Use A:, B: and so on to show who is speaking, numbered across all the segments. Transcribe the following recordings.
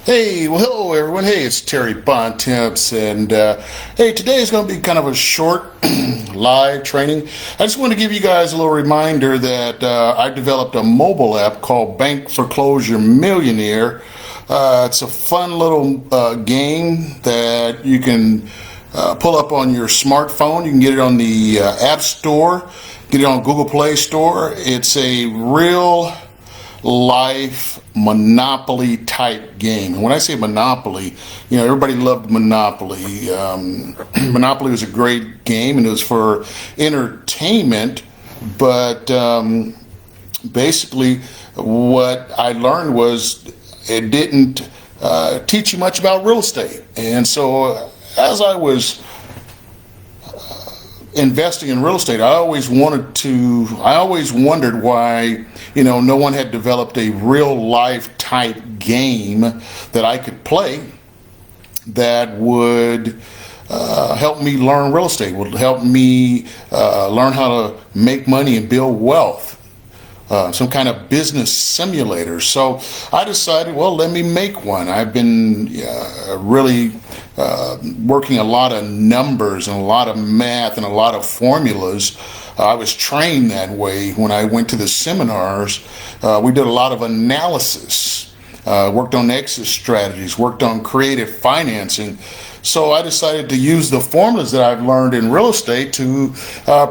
A: Hey, well, hello everyone. Hey, it's Terry Bontemps, and hey, today is going to be kind of a short live training. I just want to give you guys a little reminder that I developed a mobile app called Bank Foreclosure Millionaire. It's a fun little game that you can pull up on your smartphone. You can get it on the App Store, get it on Google Play Store. It's a real life Monopoly type game. And when I say Monopoly, everybody loved Monopoly. Monopoly was a great game and it was for entertainment, but basically what I learned was it didn't teach you much about real estate. And so as I was investing in real estate, I always wondered why, no one had developed a real life type game that I could play that would help me learn real estate, would help me learn how to make money and build wealth. Some kind of business simulator. So I decided, well, let me make one. I've been really working a lot of numbers and a lot of math and a lot of formulas. I was trained that way when I went to the seminars. We did a lot of analysis, worked on exit strategies, worked on creative financing. So I decided to use the formulas that I've learned in real estate to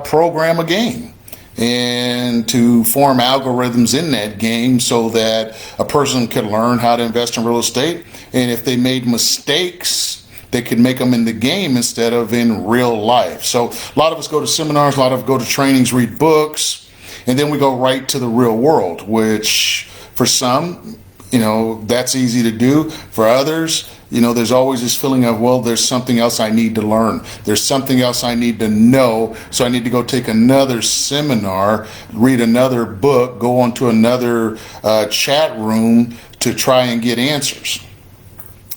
A: program a game and to form algorithms in that game so that a person could learn how to invest in real estate. And if they made mistakes, they could make them in the game instead of in real life. So a lot of us go to seminars, a lot of us go to trainings, read books, and then we go right to the real world, which for some, that's easy to do. For others, there's always this feeling of, well, there's something else I need to learn. There's something else I need to know. So I need to go take another seminar, read another book, go onto another chat room to try and get answers.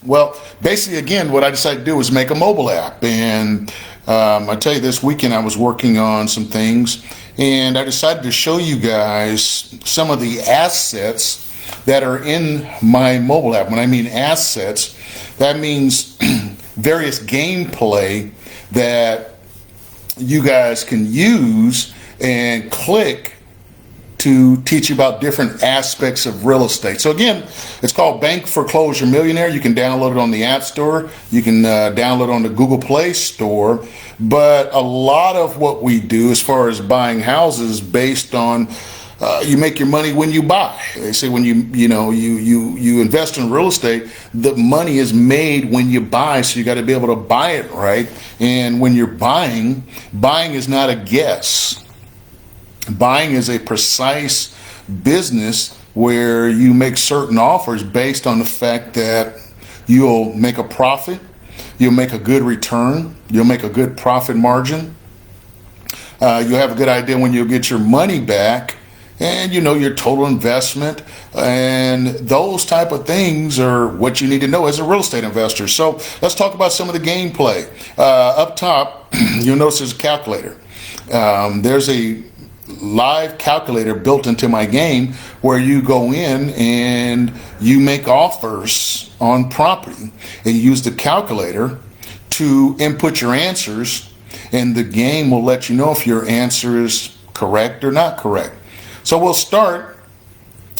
A: Well, basically, again, what I decided to do was make a mobile app. And I tell you, this weekend I was working on some things, and I decided to show you guys some of the assets that are in my mobile app. When I mean assets, that means various gameplay that you guys can use and click to teach you about different aspects of real estate. So again, it's called Bank Foreclosure Millionaire. You can download it on the App Store. You can download it on the Google Play Store. But a lot of what we do as far as buying houses based on you make your money when you buy. They say when you invest in real estate, the money is made when you buy, so you got to be able to buy it right. And when you're buying is not a guess. Buying is a precise business where you make certain offers based on the fact that you'll make a profit, you'll make a good return, you'll make a good profit margin. You'll have a good idea when you'll get your money back, and your total investment, and those type of things are what you need to know as a real estate investor. So let's talk about some of the gameplay. Up top, you'll notice there's a calculator. There's a live calculator built into my game where you go in and you make offers on property and use the calculator to input your answers, and the game will let you know if your answer is correct or not correct. So we'll start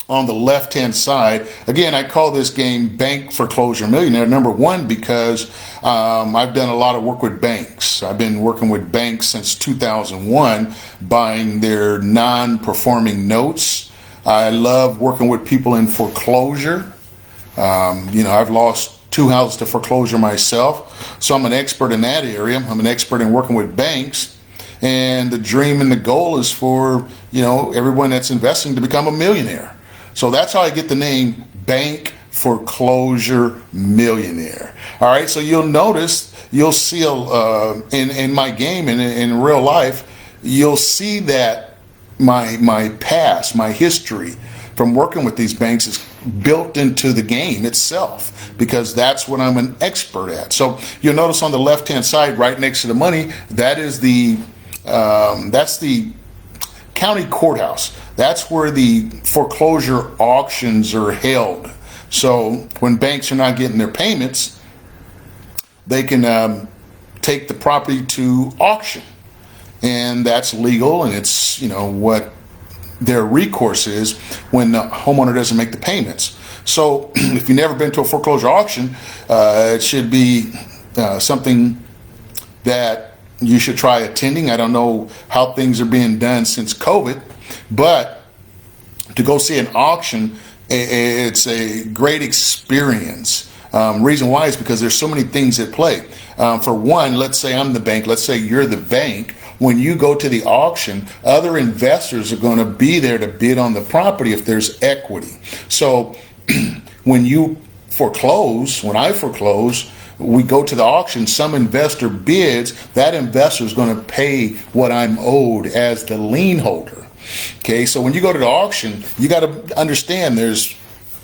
A: on the left-hand side. Again, I call this game Bank Foreclosure Millionaire. Number one, because I've done a lot of work with banks. I've been working with banks since 2001, buying their non-performing notes. I love working with people in foreclosure. I've lost 2 houses to foreclosure myself, so I'm an expert in that area. I'm an expert in working with banks. And the dream and the goal is for, everyone that's investing to become a millionaire. So that's how I get the name Bank Foreclosure Millionaire. All right, so you'll see in my game and in real life, you'll see that my past, my history from working with these banks is built into the game itself, because that's what I'm an expert at. So you'll notice on the left-hand side, right next to the money, that's the county courthouse. That's where the foreclosure auctions are held. So when banks are not getting their payments, they can take the property to auction, and that's legal, and it's what their recourse is when the homeowner doesn't make the payments. So if you've never been to a foreclosure auction, it should be something that you should try attending. I don't know how things are being done since COVID, but to go see an auction, it's a great experience. Reason why is because there's so many things at play. For one, let's say I'm the bank, let's say you're the bank. When you go to the auction, other investors are going to be there to bid on the property if there's equity. So when you foreclose, when I foreclose, we go to the auction, some investor bids, that investor is going to pay what I'm owed as the lien holder. Okay, so when you go to the auction, you got to understand there's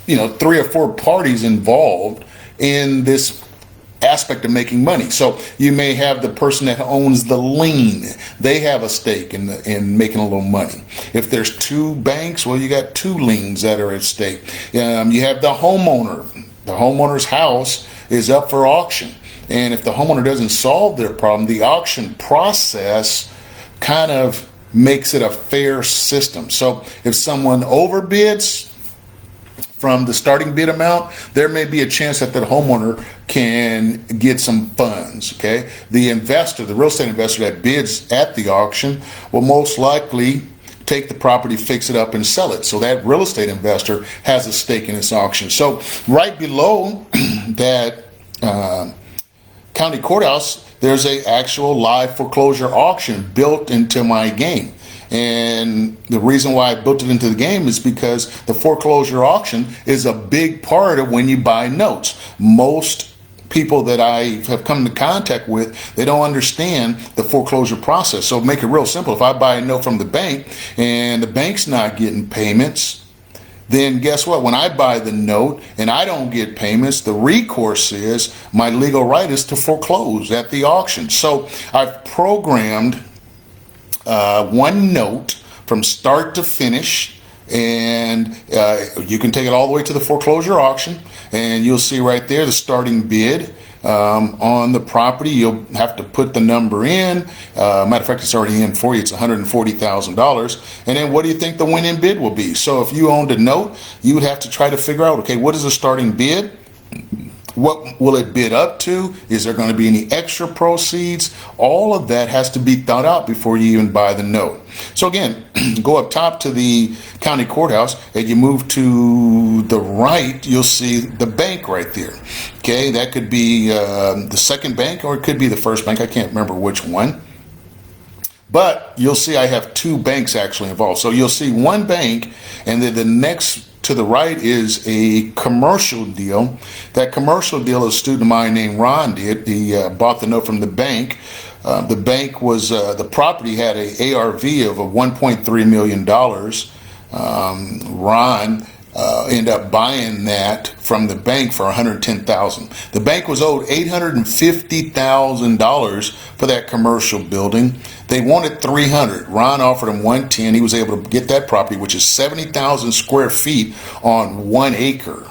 A: 3 or 4 parties involved in this aspect of making money. So you may have the person that owns the lien. They have a stake in making a little money. If there's 2 banks, well, you got 2 liens that are at stake. You have the homeowner. The homeowner's house is up for auction. And if the homeowner doesn't solve their problem, the auction process kind of makes it a fair system. So if someone overbids from the starting bid amount, there may be a chance that the homeowner can get some funds. Okay, the investor, the real estate investor that bids at the auction, will most likely take the property, fix it up, and sell it. So that real estate investor has a stake in this auction. So right below that county courthouse, there's a actual live foreclosure auction built into my game. And the reason why I built it into the game is because the foreclosure auction is a big part of when you buy notes. Most people that I have come into contact with, they don't understand the foreclosure process. So make it real simple. If I buy a note from the bank and the bank's not getting payments, then guess what? When I buy the note and I don't get payments, the recourse is, my legal right is to foreclose at the auction. So I've programmed one note from start to finish, and you can take it all the way to the foreclosure auction, and you'll see right there the starting bid on the property. You'll have to put the number in. Matter of fact, it's already in for you. It's $140,000. And then what do you think the winning bid will be? So if you owned a note, you would have to try to figure out, okay, what is the starting bid? What will it bid up to? Is there going to be any extra proceeds? All of that has to be thought out before you even buy the note. So again, go up top to the county courthouse and you move to the right, you'll see the bank right there. Okay, that could be the second bank, or it could be the first bank. I can't remember which one. But you'll see I have 2 banks actually involved. So you'll see one bank, and then the next to the right is a commercial deal. That commercial deal, a student of mine named Ron did. He bought the note from the bank. The bank was, the property had a ARV of $1.3 million. Ron ended up buying that from the bank for $110,000. The bank was owed $850,000 for that commercial building. They wanted $300,000. Ron offered him $110,000. He was able to get that property, which is 70,000 square feet on 1 acre.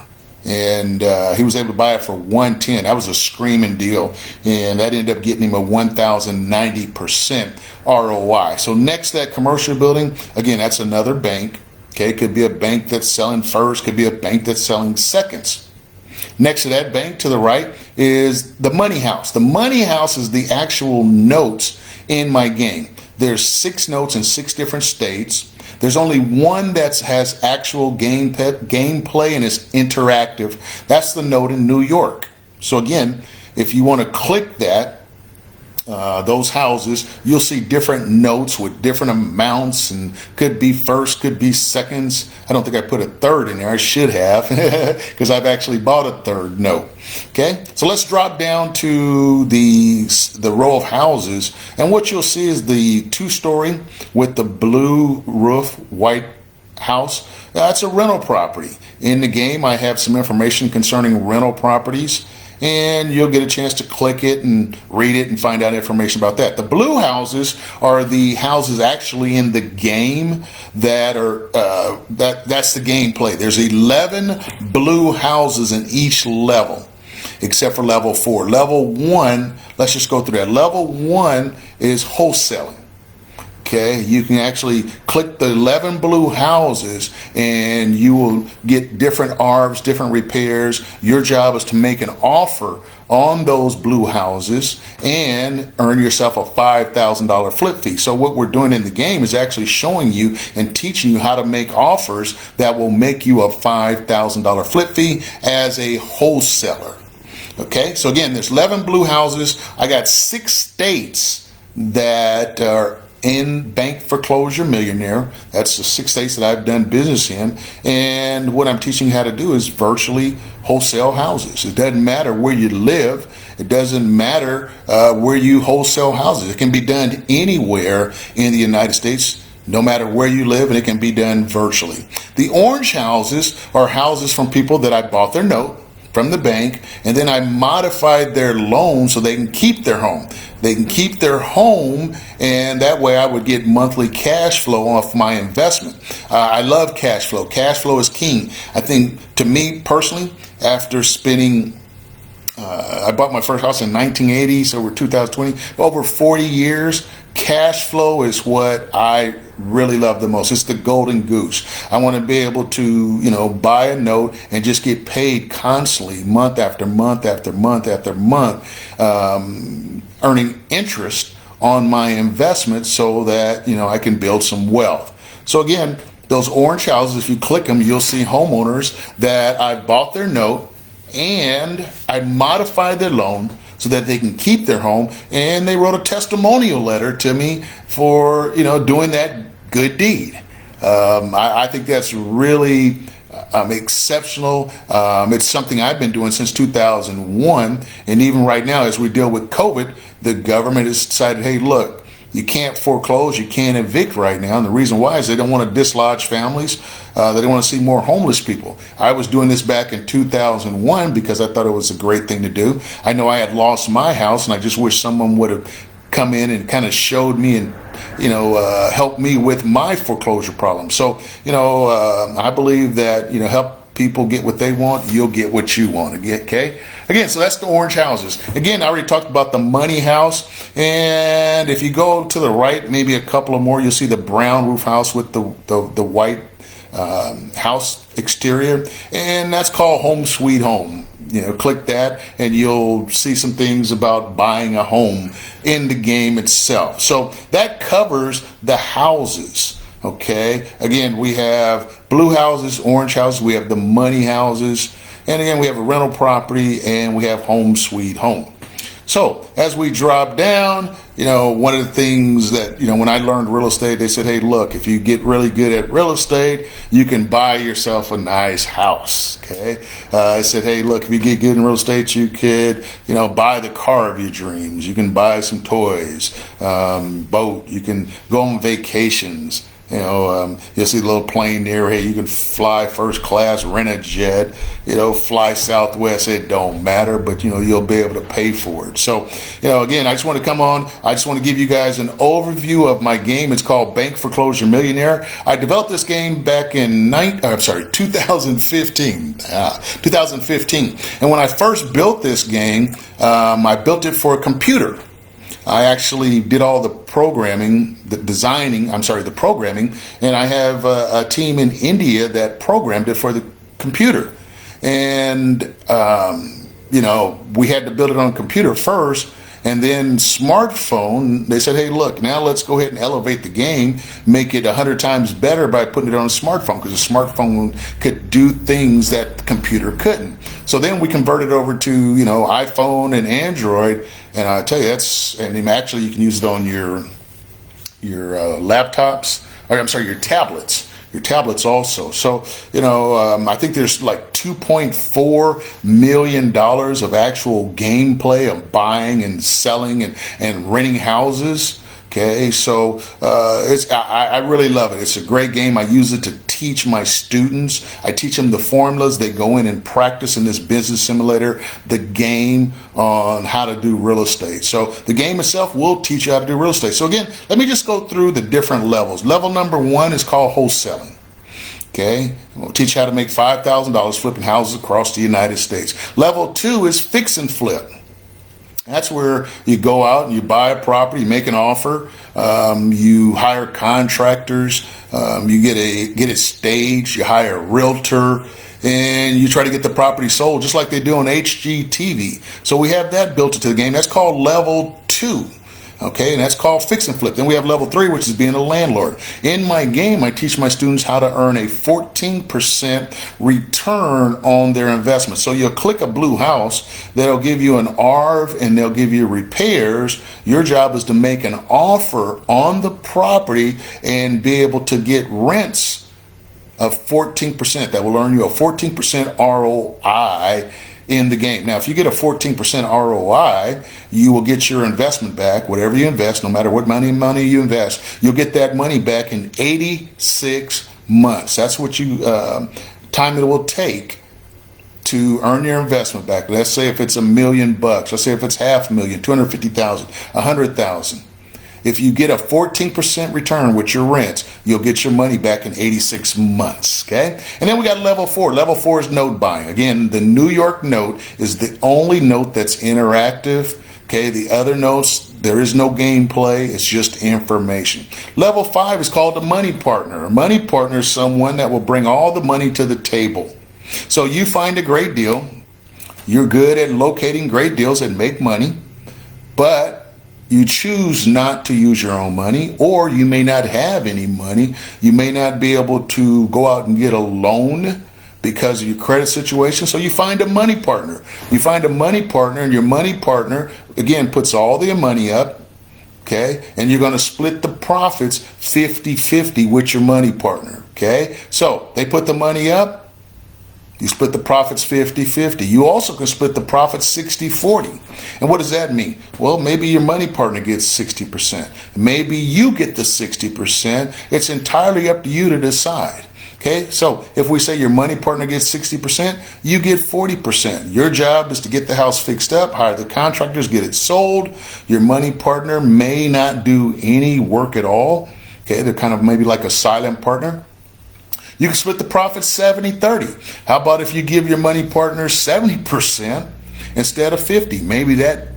A: And he was able to buy it for $110,000. That was a screaming deal, and that ended up getting him a 1,090% ROI. So next to that commercial building, again, that's another bank. Okay, it could be a bank that's selling first, could be a bank that's selling seconds. Next to that bank to the right is the money house. The money house is the actual notes in my game. There's 6 notes in 6 different states. There's only one that has actual gameplay and is interactive. That's the note in New York. So again, if you want to click that, those houses, you'll see different notes with different amounts, and could be first, could be seconds. I don't think I put a third in there. I should have, because I've actually bought a third note. Okay, so let's drop down to the row of houses, and what you'll see is the 2-story with the blue roof, white house. That's a rental property. In the game, I have some information concerning rental properties. and you'll get a chance to click it and read it and find out information about that. The blue houses are the houses actually in the game that are that's the gameplay. There's 11 blue houses in each level, except for level 4. Level 1, let's just go through that. Level 1 is wholesaling. Okay, you can actually click the 11 blue houses and you will get different ARVs, different repairs. Your job is to make an offer on those blue houses and earn yourself a $5,000 flip fee. So what we're doing in the game is actually showing you and teaching you how to make offers that will make you a $5,000 flip fee as a wholesaler. Okay, so again, there's 11 blue houses. I got 6 states that are in bank foreclosure millionaire. That's the 6 states that I've done business in, and what I'm teaching you how to do is virtually wholesale houses. It doesn't matter where you live. It doesn't matter where you wholesale houses. It can be done anywhere in the United States, no matter where you live, and it can be done virtually. The orange houses are houses from people that I bought their note from the bank, and then I modified their loan so they can keep their home. They can keep their home, and that way I would get monthly cash flow off my investment. I love cash flow. Cash flow is king. I think, to me personally, after spending I bought my first house in 1980, so we're 2020, over 40 years. Cash flow is what I really love the most. It's the golden goose. I want to be able to, buy a note and just get paid constantly, month after month after month after month, earning interest on my investment so that, I can build some wealth. So again, those orange houses, if you click them, you'll see homeowners that I bought their note and I modified their loan so that they can keep their home, and they wrote a testimonial letter to me for doing that good deed. I think that's really exceptional. It's something I've been doing since 2001, and even right now, as we deal with COVID, the government has decided, hey, look, you can't foreclose, you can't evict right now, and the reason why is they don't want to dislodge families. They don't want to see more homeless people. I was doing this back in 2001 because I thought it was a great thing to do. I know I had lost my house, and I just wish someone would have come in and kind of showed me and helped me with my foreclosure problem. So I believe that help people get what they want, you'll get what you want. Okay. Again, so that's the orange houses. Again, I already talked about the money house, and if you go to the right, maybe a couple of more, you'll see the brown roof house with the white house exterior, and that's called Home Sweet Home. Click that and you'll see some things about buying a home in the game itself. So that covers the houses. Okay, again, we have blue houses, orange houses, we have the money houses, and again, we have a rental property, and we have Home Sweet Home. So as we drop down, one of the things that, when I learned real estate, they said, hey, look, if you get really good at real estate, you can buy yourself a nice house. Okay. I said, hey, look, if you get good in real estate, you could, buy the car of your dreams. You can buy some toys, boat. You can go on vacations. You'll see the little plane there. Hey, you can fly first class, rent a jet, fly Southwest. It don't matter, but you'll be able to pay for it. So, again, I just want to come on. I just want to give you guys an overview of my game. It's called Bank Foreclosure Millionaire. I developed this game back in 2015. 2015. And when I first built this game, I built it for a computer. I actually did all the programming, the programming, and I have a team in India that programmed it for the computer. And, we had to build it on computer first, and then smartphone, they said, hey, look, now let's go ahead and elevate the game, make it 100 times better by putting it on a smartphone, because a smartphone could do things that the computer couldn't. So then we converted over to, iPhone and Android, and I tell you, and actually you can use it on your laptops, your tablets. Your tablets also. So, I think there's like $2.4 million of actual gameplay of buying and selling and renting houses. Okay, so I really love it. It's a great game. I use it to teach teach my students. I teach them the formulas. They go in and practice in this business simulator, the game on how to do real estate. So the game itself will teach you how to do real estate. So again, let me just go through the different levels. Level number 1 is called wholesaling. Okay, we'll teach you how to make $5,000 flipping houses across the United States. Level 2 is fix and flip. That's where you go out and you buy a property, you make an offer, you hire contractors, you get it staged, you hire a realtor, and you try to get the property sold just like they do on HGTV. So we have that built into the game. That's called level 2. Okay, and that's called fix and flip. Then we have level 3, which is being a landlord. In my game, I teach my students how to earn a 14% return on their investment. So you'll click a blue house, that'll give you an ARV and they'll give you repairs. Your job is to make an offer on the property and be able to get rents of 14%. That will earn you a 14% ROI in the game. Now, if you get a 14% ROI, you will get your investment back. Whatever you invest, no matter what money you invest, you'll get that money back in 86 months. That's what time it will take to earn your investment back. Let's say if it's $1 million, let's say if it's $500,000, 250,000, 100,000. If you get a 14% return with your rents, you'll get your money back in 86 months, okay? And then we got level 4. Level 4 is note buying. Again, the New York note is the only note that's interactive, okay? The other notes, there is no gameplay. It's just information. Level 5 is called a money partner. A money partner is someone that will bring all the money to the table. So you find a great deal. You're good at locating great deals that make money, but you choose not to use your own money, or you may not have any money. You may not be able to go out and get a loan because of your credit situation. So you find a money partner. You find a money partner, and your money partner, again, puts all their money up, okay? And you're going to split the profits 50-50 with your money partner, okay? So they put the money up. You split the profits 50-50. You also can split the profits 60-40. And what does that mean? Well, maybe your money partner gets 60%. Maybe you get the 60%. It's entirely up to you to decide. Okay, so if we say your money partner gets 60%, you get 40%. Your job is to get the house fixed up, hire the contractors, get it sold. Your money partner may not do any work at all. Okay, they're kind of maybe like a silent partner. You can split the profits 70-30. How about if you give your money partner 70% instead of 50? Maybe that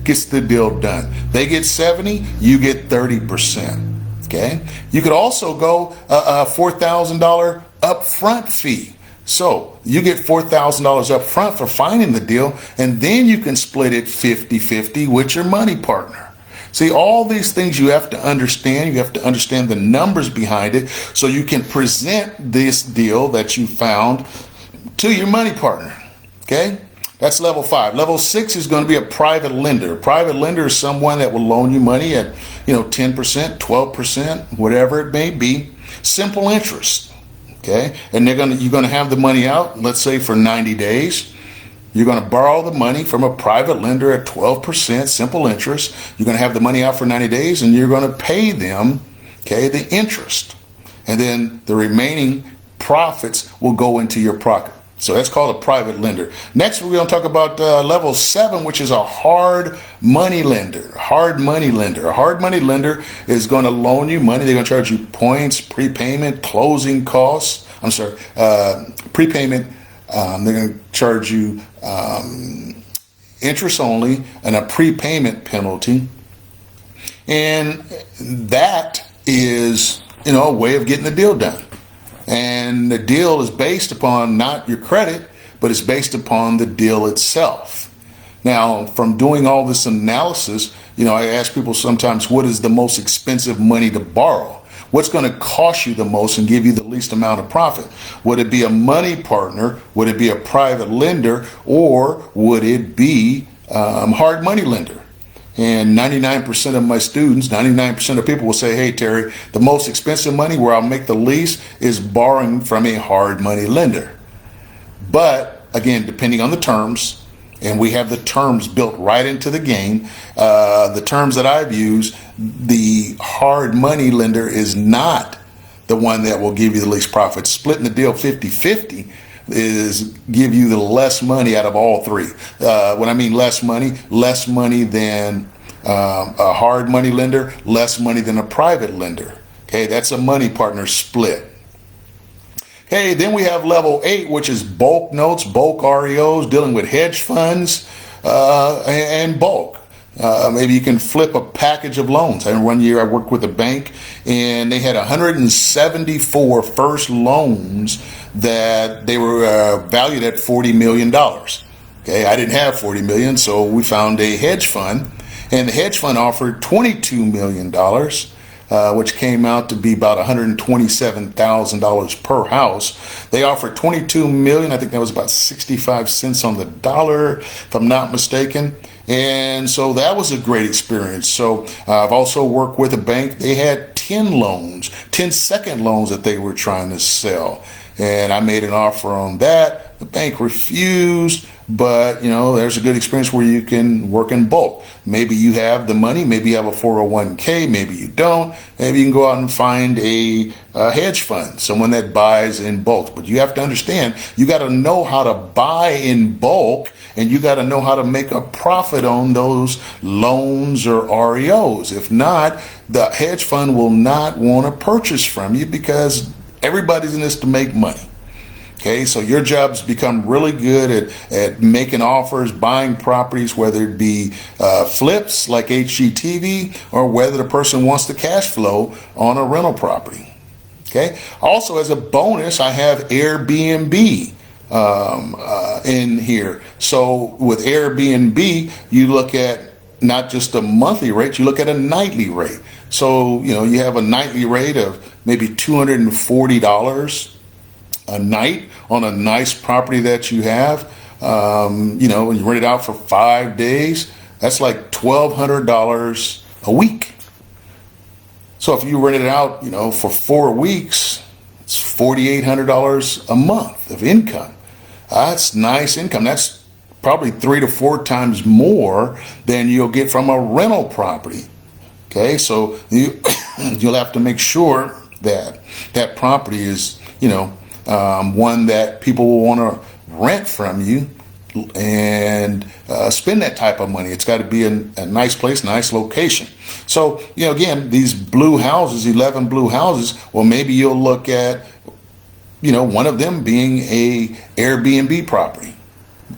A: gets the deal done. They get 70, you get 30%. Okay. You could also go a $4,000 upfront fee. So you get $4,000 up front for finding the deal, and then you can split it 50-50 with your money partner. See, all these things you have to understand. You have to understand the numbers behind it so you can present this deal that you found to your money partner. Okay? That's level 5. Level 6 is going to be a private lender. A private lender is someone that will loan you money at, 10%, 12%, whatever it may be. Simple interest. Okay? And you're going to have the money out, let's say for 90 days. You're going to borrow the money from a private lender at 12% simple interest. You're going to have the money out for 90 days, and you're going to pay them, okay, the interest. And then the remaining profits will go into your pocket. So that's called a private lender. Next, we're going to talk about level 7, which is a hard money lender. A hard money lender is going to loan you money. They're going to charge you points, prepayment, closing costs. Prepayment. They're going to charge you interest only and a prepayment penalty. And that is, a way of getting the deal done. And the deal is based upon not your credit, but it's based upon the deal itself. Now, from doing all this analysis, I ask people sometimes, what is the most expensive money to borrow? What's going to cost you the most and give you the least amount of profit? Would it be a money partner? Would it be a private lender? Or would it be hard money lender? And 99% of my students, 99% of people will say, hey, Terry, the most expensive money where I'll make the least is borrowing from a hard money lender. But again, depending on the terms, and we have the terms built right into the game, the terms that I've used, the hard money lender is not the one that will give you the least profit. Splitting the deal 50-50 is give you the less money out of all three. When I mean less money than a hard money lender, less money than a private lender. Okay, that's a money partner split. Okay, then we have level 8, which is bulk notes, bulk REOs, dealing with hedge funds and bulk. Maybe you can flip a package of loans. And one year I worked with a bank, and they had 174 first loans that they were valued at $40 million. Okay, I didn't have $40 million, so we found a hedge fund, and the hedge fund offered $22 million, which came out to be about $127,000 per house. They offered $22 million. I think that was about 65 cents on the dollar, if I'm not mistaken. And so that was a great experience. So I've also worked with a bank. They had 10 loans, 10 second loans that they were trying to sell. And I made an offer on that. The bank refused. But, there's a good experience where you can work in bulk. Maybe you have the money, maybe you have a 401k, maybe you don't. Maybe you can go out and find a hedge fund, someone that buys in bulk. But you have to understand, you got to know how to buy in bulk, and you got to know how to make a profit on those loans or REOs. If not, the hedge fund will not want to purchase from you because everybody's in this to make money. Okay, so your job's become really good at making offers, buying properties, whether it be flips like HGTV or whether the person wants the cash flow on a rental property. Okay, also as a bonus, I have Airbnb in here. So with Airbnb, you look at not just a monthly rate, you look at a nightly rate. So, you have a nightly rate of maybe $240 a night on a nice property that you have. When you rent it out for 5 days, that's like $1,200 a week. So if you rent it out, for 4 weeks, it's $4,800 a month of income. That's nice income. That's probably 3 to 4 times more than you'll get from a rental property. Okay, so you'll have to make sure that that property is, one that people will want to rent from you and spend that type of money. It's got to be a nice place, nice location. So, again, these blue houses, 11 blue houses, well, maybe you'll look at, one of them being a Airbnb property.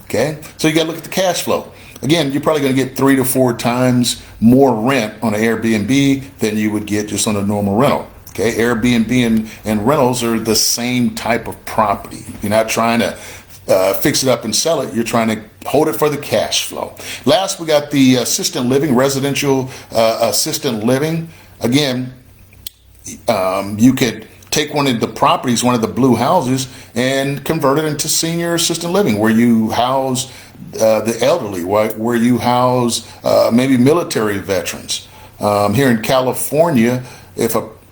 A: Okay, so you got to look at the cash flow. Again, you're probably going to get 3 to 4 times more rent on an Airbnb than you would get just on a normal rental. Okay, Airbnb and rentals are the same type of property. You're not trying to fix it up and sell it. You're trying to hold it for the cash flow. Last, we got the assisted living, residential assisted living. Again, you could take one of the properties, one of the blue houses, and convert it into senior assisted living, where you house the elderly, where you house maybe military veterans. Here in California,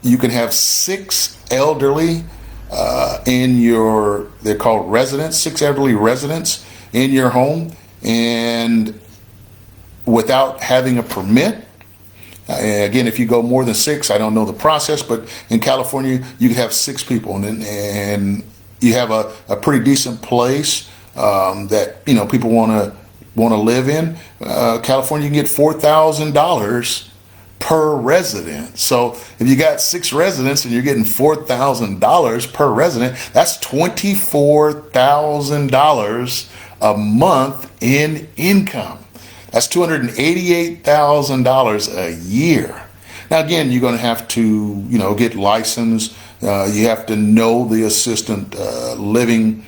A: you can have 6 elderly they're called residents, 6 elderly residents in your home, and without having a permit. Again, if you go more than 6, I don't know the process, but in California, you can have 6 people, and you have a pretty decent place that people want to live in. California, you can get $4,000 per resident. So if you got 6 residents and you're getting $4,000 per resident, that's $24,000 a month in income. That's $288,000 a year. Now, again, you're going to have to, get licensed. You have to know the assisted living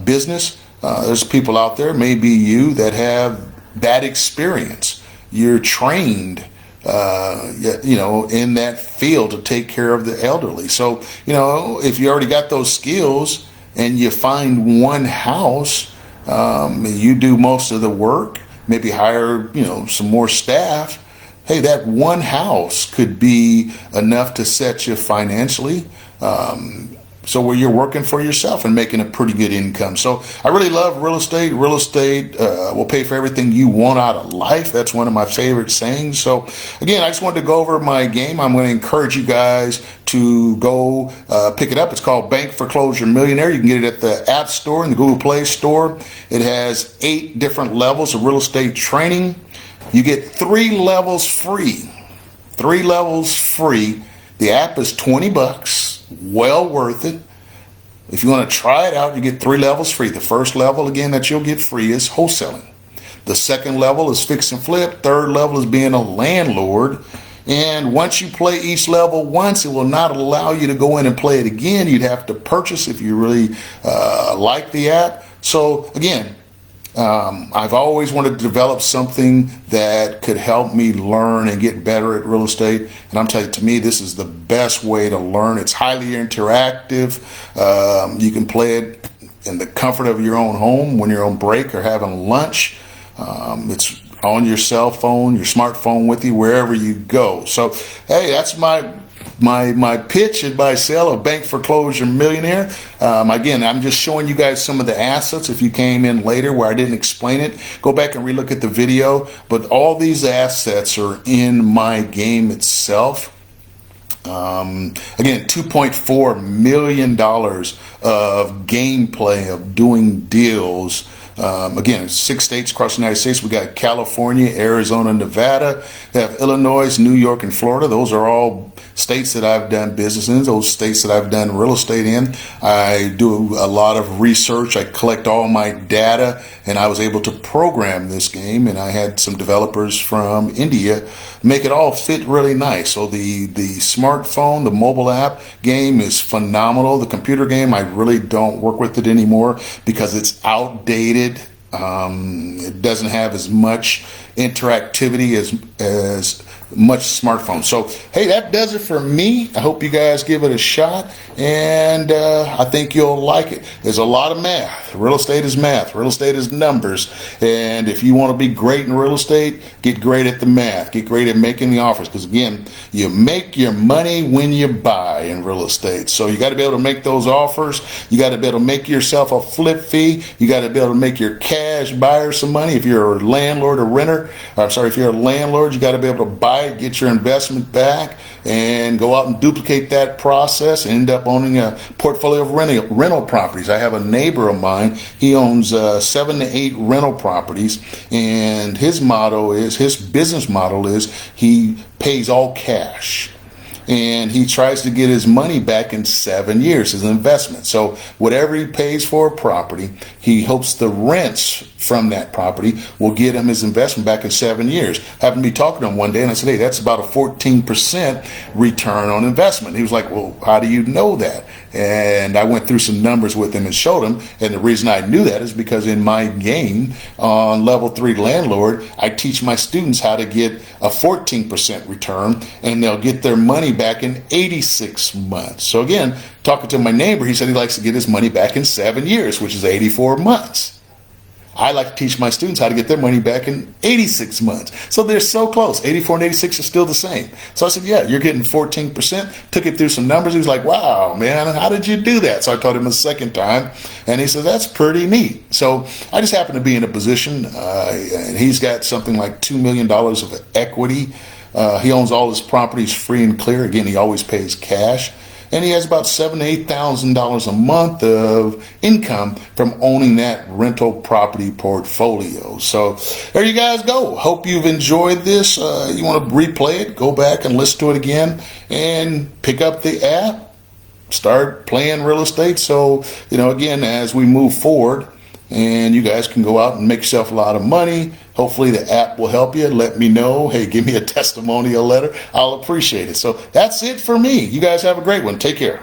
A: business. There's people out there, maybe you, that have that experience. You're trained in that field to take care of the elderly. So, if you already got those skills and you find one house, you do most of the work, maybe hire, some more staff. Hey, that one house could be enough to set you financially. So where you're working for yourself and making a pretty good income. So I really love real estate. Real estate will pay for everything you want out of life. That's one of my favorite sayings. So again, I just wanted to go over my game. I'm going to encourage you guys to go pick it up. It's called Bank Foreclosure Millionaire. You can get it at the App Store and the Google Play Store. It has 8 different levels of real estate training. You get 3 levels free. 3 levels free. The app is $20. Well worth it. If you want to try it out, you get 3 levels free. The first level, again, that you'll get free is wholesaling. The second level is fix and flip. Third level is being a landlord. And once you play each level once, it will not allow you to go in and play it again. You'd have to purchase if you really like the app. So again, I've always wanted to develop something that could help me learn and get better at real estate. And I'm telling you, to me, this is the best way to learn. It's highly interactive. You can play it in the comfort of your own home when you're on break or having lunch. It's on your cell phone, your smartphone with you wherever you go. So, hey, that's my pitch and my sale of Bank Foreclosure Millionaire. Again, I'm just showing you guys some of the assets. If you came in later where I didn't explain it, go back and relook at the video. But all these assets are in my game itself. Again, $2.4 million of gameplay of doing deals. Again, 6 states across the United States. We got California, Arizona, Nevada. We have Illinois, New York, and Florida. Those are all states that I've done business in, those states that I've done real estate in. I do a lot of research. I collect all my data, and I was able to program this game, and I had some developers from India make it all fit really nice. So the smartphone, the mobile app game is phenomenal. The computer game, I really don't work with it anymore because it's outdated. It doesn't have as much interactivity as much smartphone. So hey, that does it for me. I hope you guys give it a shot, and I think you'll like it. There's a lot of math. Real estate is math. Real estate is numbers. And if you want to be great in real estate, get great at the math. Get great at making the offers, because again, you make your money when you buy in real estate. So you got to be able to make those offers. You got to be able to make yourself a flip fee. You got to be able to make your cash buyer some money. If you're a landlord or renter, if you're a landlord, you got to be able to buy it, get your investment back, and go out and duplicate that process and end up owning a portfolio of rental properties. I have a neighbor of mine. He owns 7 to 8 rental properties, and his business model is he pays all cash. And he tries to get his money back in 7 years as an investment. So whatever he pays for a property, he hopes the rents from that property will get him his investment back in 7 years. Happened to be talking to him one day, and I said, hey, that's about a 14% return on investment. He was like, well, how do you know that? And I went through some numbers with him and showed him. And the reason I knew that is because in my game on level 3 landlord, I teach my students how to get a 14% return, and they'll get their money back in 86 months. So again, talking to my neighbor, he said he likes to get his money back in 7 years, which is 84 months. I like to teach my students how to get their money back in 86 months. So they're so close. 84 and 86 are still the same. So I said, yeah, you're getting 14%. Took it through some numbers. He was like, wow, man, how did you do that? So I taught him a second time, and he said, that's pretty neat. So I just happened to be in a position, and he's got something like $2 million of equity. He owns all his properties free and clear. Again, he always pays cash. And he has about $7,000 to $8,000 a month of income from owning that rental property portfolio. So there you guys go. Hope you've enjoyed this. You want to replay it, go back and listen to it again, and pick up the app, start playing real estate. So, again, as we move forward, and you guys can go out and make yourself a lot of money. Hopefully the app will help you. Let me know. Hey, give me a testimonial letter. I'll appreciate it. So that's it for me. You guys have a great one. Take care.